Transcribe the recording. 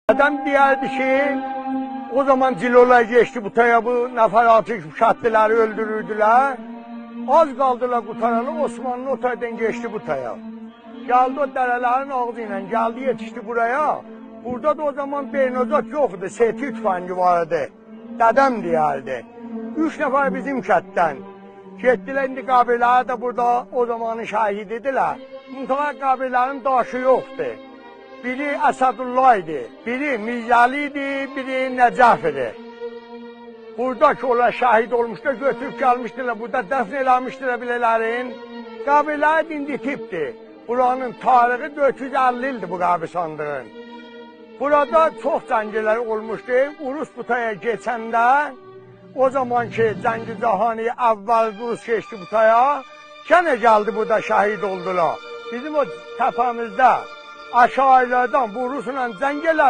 Adam diyerdi ki o zaman cilolar geçti bu taya, bu neferatı şattileri öldürürdüler. Az kaldılar kurtaralı, Osmanlı o taydan geçti bu taya. Geldi o derelerin ağzıyla, geldi yetişti buraya. Burada da o zaman beynozat yoktu, seti tüfengi vardı. Dedem diyerdi. 3 nefer bizim kətten. Getdiler, indi qabirləri de burada o zamanın şahididirlər. Mutlaka qabirlərin daşı yoktu. Biri Əsadullah idi, biri Mirzəli idi, biri Nəcəf idi. Buradakı onlar şəhid olmuşlar, götürüb gəlmişdilər, burada dəfn eləmişdilər bilələrin. Qabirləri indi tipdir. Buranın tarihi 450 ildir bu qabirstandığın. Burada çox cəngələr olmuşdu. Urus bu taya geçəndə, o zamanki Cəngizahani əvvəl Urus keçdi bu taya, gene geldi burada şəhid oldular. Bizim o təpəmizdə aşağılardan bu Rusla cəngələr